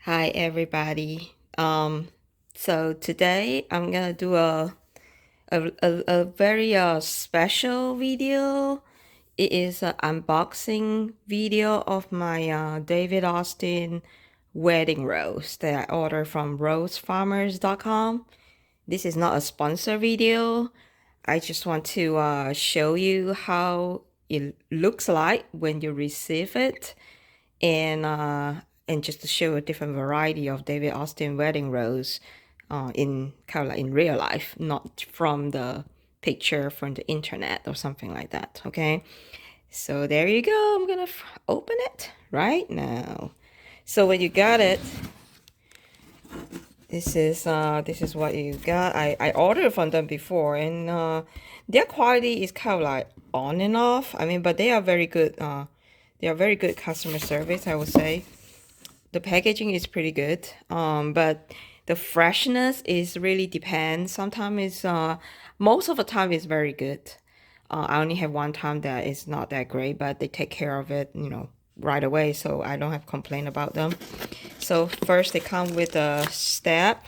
Hi everybody. So today I'm gonna do a very special video. It is an unboxing video of my David Austin wedding rose that I ordered from rosefarmers.com. This is not a sponsor video. I just want to show you how it looks like when you receive it, and just to show a different variety of David Austin wedding rose in kind of like in real life, not from the picture from the internet or something like that. Okay, so there you go. I'm gonna open it right now. So when you got it, this is what you got. I ordered from them before, and their quality is kind of like on and off. I mean, but they are very good. They are very good customer service, I would say. The packaging is pretty good, but the freshness is really depends. Sometimes it's most of the time it's very good. I only have one time that is not that great, but they take care of it, right away, so I don't have complaint about them. So first they come with a step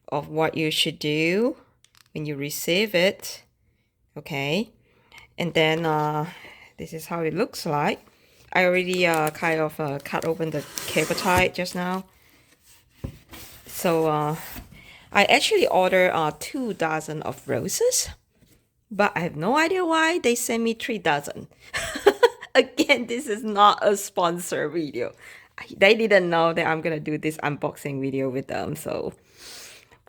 of what you should do when you receive it. Okay, and then this is how it looks like. I already kind of cut open the cable tie just now. So I actually ordered 2 dozen of roses, but I have no idea why they sent me 3 dozen. Again, this is not a sponsor video. They didn't know that I'm gonna do this unboxing video with them. So,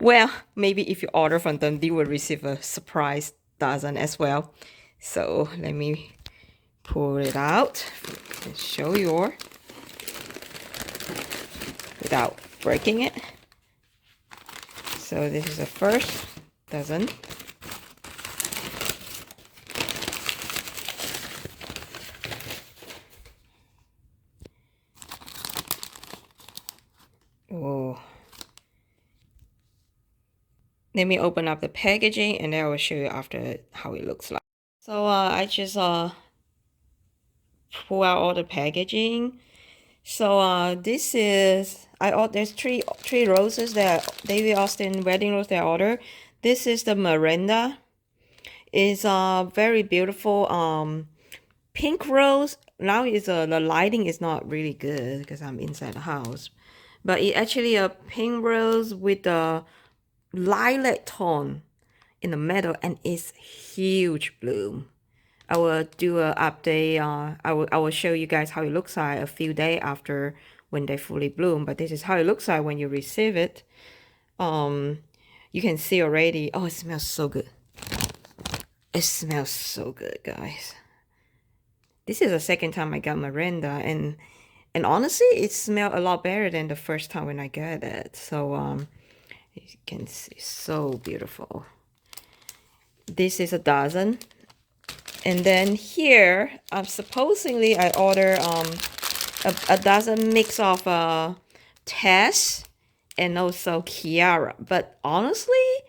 well, maybe if you order from them, you will receive a surprise dozen as well. So let me pull it out and show you without breaking it. So this is the first dozen. Oh, let me open up the packaging and then I will show you after how it looks like. So I just pull out all the packaging. So this is there's three roses that David Austin wedding rose that I ordered. This is the Miranda. It's very beautiful pink rose. Now is the lighting is not really good because I'm inside the house, but it actually a pink rose with a lilac tone in the middle, and it's huge bloom. I will do a update. I will show you guys how it looks like a few days after when they fully bloom. But this is how it looks like when you receive it. You can see already. Oh, it smells so good. It smells so good, guys. This is the second time I got Miranda, and honestly, it smelled a lot better than the first time when I got it. So you can see, so beautiful. This is a dozen. And then here, supposedly I ordered a dozen mix of Tess and also Kiara. But honestly,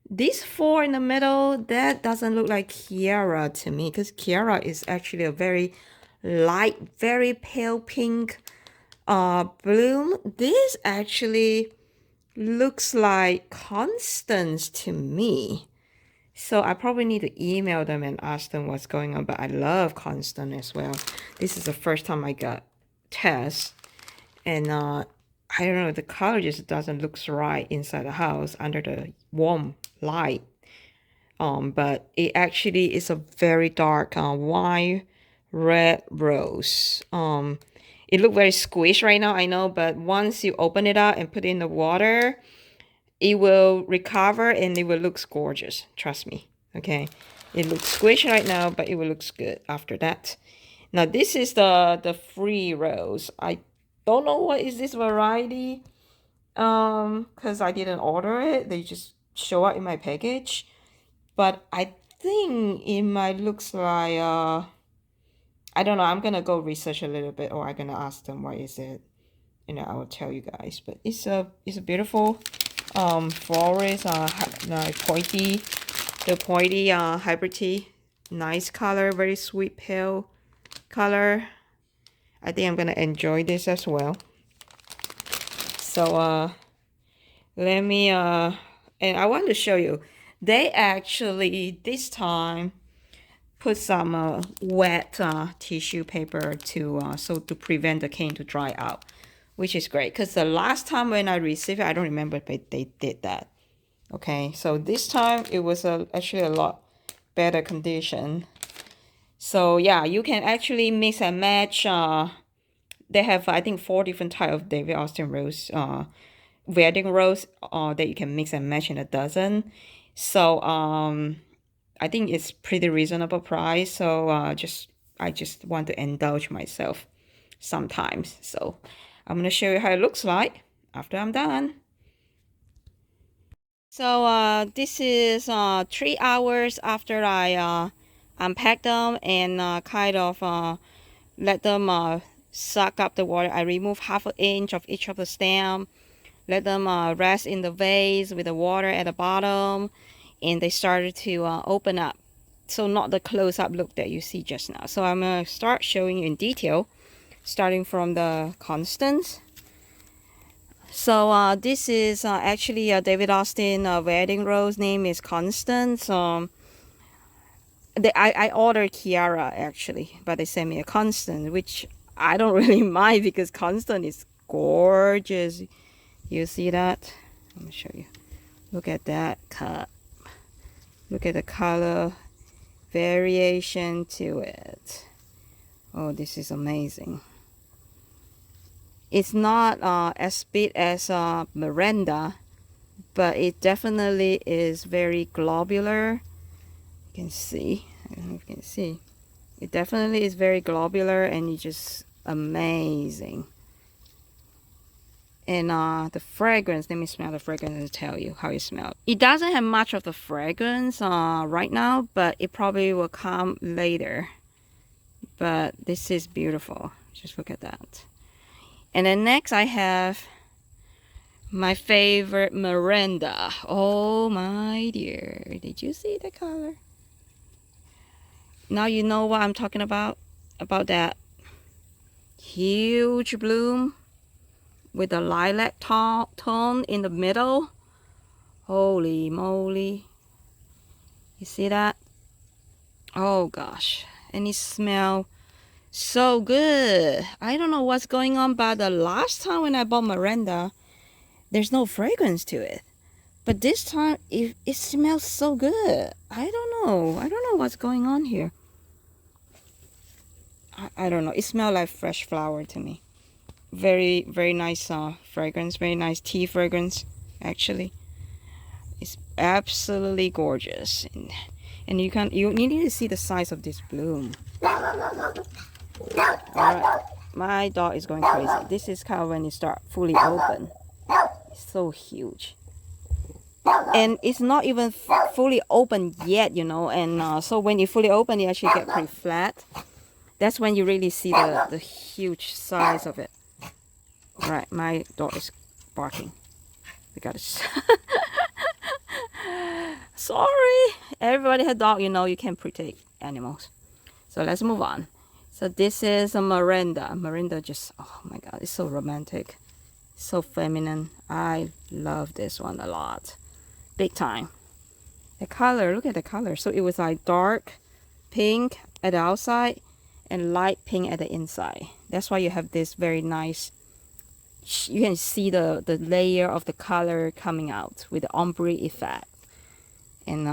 these 4 in the middle, that doesn't look like Kiara to me, because Kiara is actually a very light, very pale pink bloom. This actually looks like Constance to me. So I probably need to email them and ask them what's going on. But I love Constance as well. This is the first time I got Tess. And I don't know, the color just doesn't look right inside the house under the warm light. But it actually is a very dark wine red rose. It looks very squished right now, I know. But once you open it up and put it in the water, it will recover and it will look gorgeous. Trust me. Okay. It looks squishy right now, but it will look good after that. Now this is the free rose. I don't know what is this variety. Because I didn't order it. They just show up in my package. But I think it might looks like I don't know. I'm gonna go research a little bit, or I'm gonna ask them what is it. I will tell you guys. But it's a beautiful florist pointy, the pointy hybrid tea. Nice color, very sweet pale color. I think I'm gonna enjoy this as well. So let me and I want to show you. They actually this time put some wet tissue paper to so to prevent the cane to dry out, which is great because the last time when I received it, I don't remember, but they did that. Okay, so this time it was actually a lot better condition. So yeah, you can actually mix and match. They have I think 4 different type of David Austin rose, wedding rose, that you can mix and match in a dozen. So I think it's pretty reasonable price. So I just want to indulge myself sometimes. So I'm gonna show you how it looks like after I'm done. So this is 3 hours after I unpack them and kind of let them suck up the water. I remove 1/2 inch of each of the stem, let them rest in the vase with the water at the bottom, and they started to open up. So not the close-up look that you see just now. So I'm going to start showing you in detail, starting from the Constance. So this is actually a David Austin wedding rose. Name is Constance. I ordered Kiara actually, but they sent me a Constance, which I don't really mind because Constance is gorgeous. You see that? Let me show you. Look at that cut. Look at the color variation to it. Oh, this is amazing. It's not as big as Miranda, but it definitely is very globular. You can see. I don't know if you can see. It definitely is very globular and it's just amazing. And the fragrance, let me smell the fragrance and tell you how it smells. It doesn't have much of the fragrance right now, but it probably will come later. But this is beautiful. Just look at that. And then next I have my favorite Miranda. Oh my dear. Did you see the color? Now you know what I'm talking about. About that huge bloom with the lilac tone in the middle. Holy moly. You see that? Oh gosh. And it smells so good. I don't know what's going on, but the last time when I bought Miranda, there's no fragrance to it. But this time it smells so good. I don't know what's going on here. I don't know. It smells like fresh flower to me. Very, very nice fragrance. Very nice tea fragrance, actually. It's absolutely gorgeous. And you need to see the size of this bloom. Alright, my dog is going crazy. This is kind of when it starts fully open. It's so huge. And it's not even fully open yet, you know. And so when you fully open, you actually get pretty flat. That's when you really see the huge size of it. Alright, my dog is barking. We gotta... Sorry! Everybody has dog, you know, you can protect animals. So let's move on. So this is a Miranda. Miranda just, oh my god, it's so romantic. So feminine. I love this one a lot. Big time. The color, look at the color. So it was like dark pink at the outside and light pink at the inside. That's why you have this very nice, you can see the layer of the color coming out with the ombre effect. And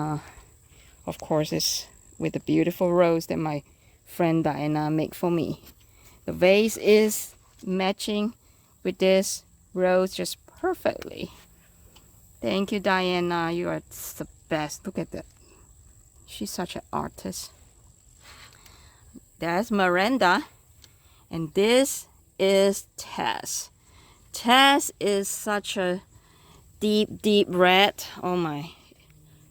of course it's with the beautiful rose that my friend Diana made for me. The vase is matching with this rose just perfectly. Thank you, Diana. You are the best. Look at that. She's such an artist. That's Miranda. And this is Tess. Tess is such a deep, deep red. Oh my.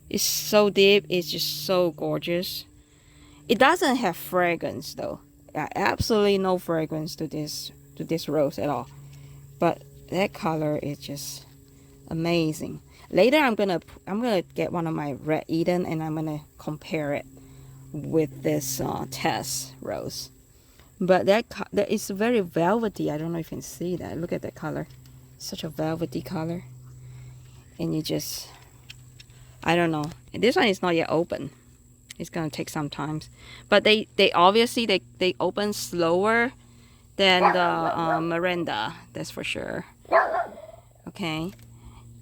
It's so deep. It's just so gorgeous. It doesn't have fragrance though. Absolutely no fragrance to this rose at all. But that color is just amazing. Later I'm gonna get one of my Red Eden and I'm gonna compare it with this Tess rose. But that is very velvety. I don't know if you can see that. Look at that color. Such a velvety color. And you just, I don't know. This one is not yet open. It's gonna take some time. But they obviously they open slower than the Miranda. That's for sure. Okay.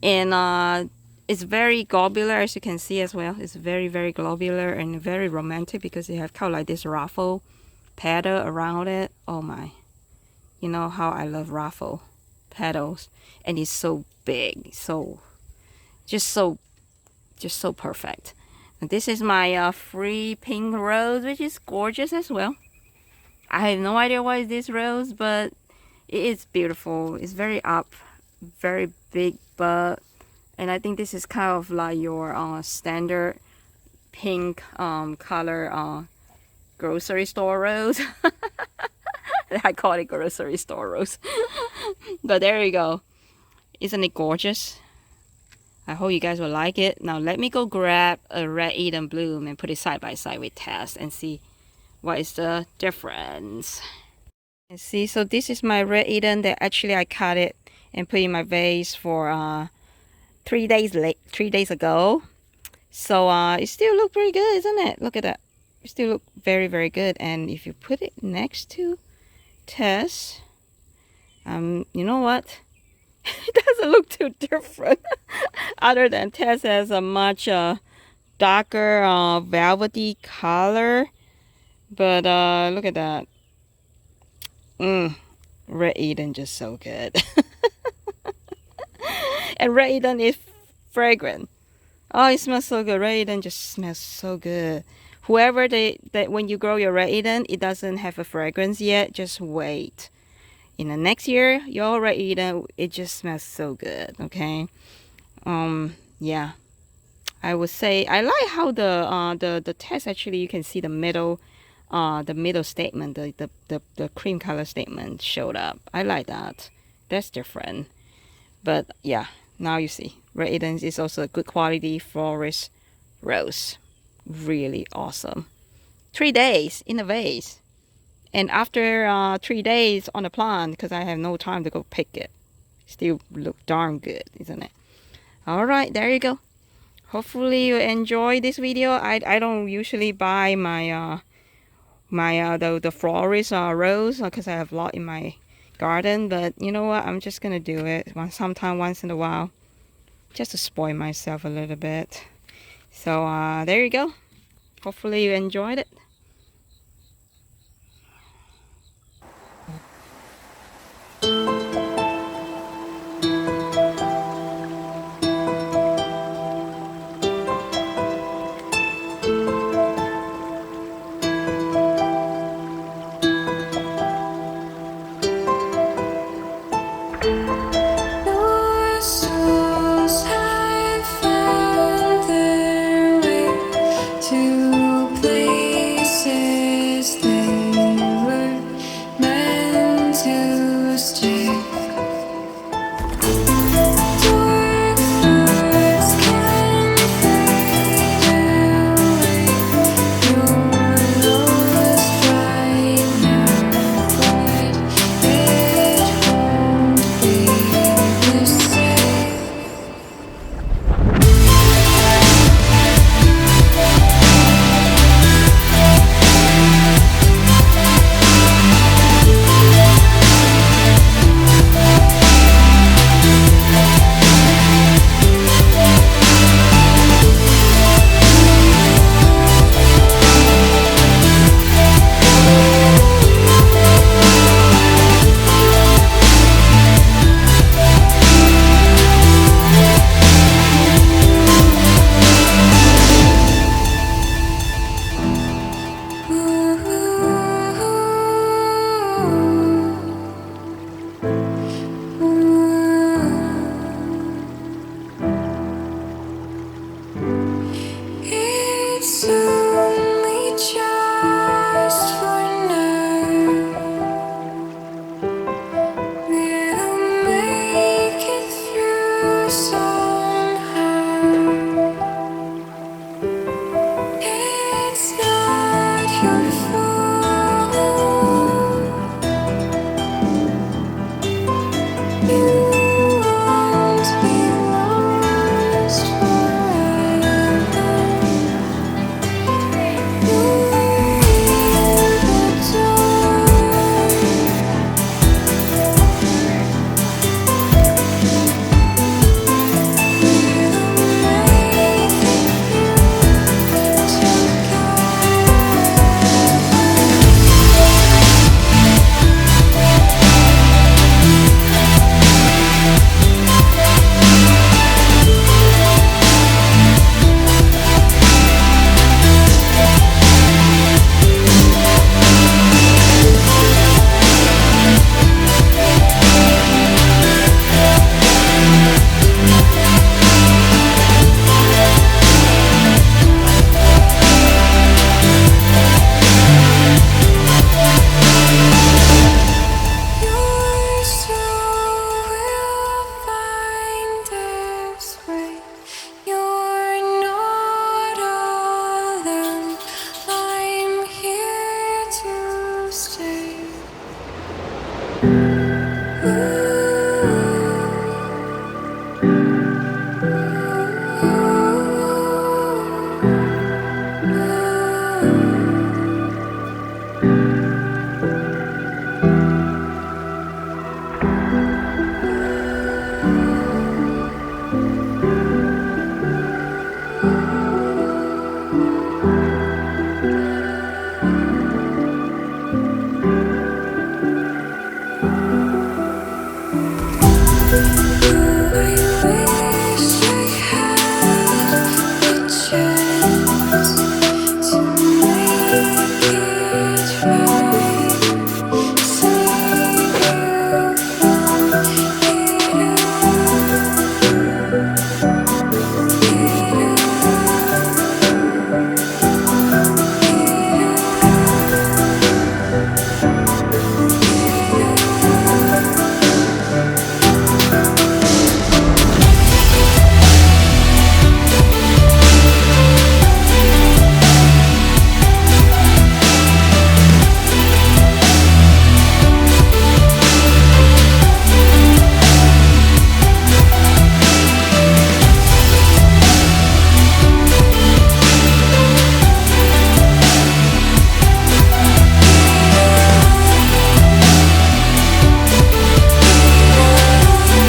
And it's very globular, as you can see as well. It's very, very globular and very romantic because you have kind of like this ruffle pattern around it. Oh my. You know how I love ruffle petals. And it's so big. Just so perfect. And this is my free pink rose, which is gorgeous as well. I have no idea what is this rose, but it is beautiful. It's very up, very big bud. And I think this is kind of like your standard pink color grocery store rose. I call it grocery store rose. But there you go. Isn't it gorgeous? I hope you guys will like it. Now let me go grab a red Eden bloom and put it side by side with Tess and see what is the difference. And see, so this is my red Eden that actually I cut it and put in my vase for 3 days ago. So it still look pretty good, isn't it? Look at that. It still look very, very good. And if you put it next to Tess, you know what? It doesn't look too different. Other than Tess has a much darker velvety color. But look at that. Red Eden just so good. And Red Eden is fragrant. Oh, it smells so good. Red Eden just smells so good. Whoever that when you grow your Red Eden, it doesn't have a fragrance yet. Just wait. In the next year, your Red Eden, it just smells so good. Okay. Yeah. I would say I like how the Tess actually you can see the middle statement, the cream color statement showed up. I like that. That's different. But yeah, now you see Red Eden is also a good quality florist rose. Really awesome. 3 days in a vase. And after 3 days on the plant, because I have no time to go pick it, still look darn good, isn't it? All right, there you go. Hopefully you enjoy this video. I don't usually buy my the florist rose because I have a lot in my garden. But you know what? I'm just gonna do it sometime once in a while, just to spoil myself a little bit. So there you go. Hopefully you enjoyed it.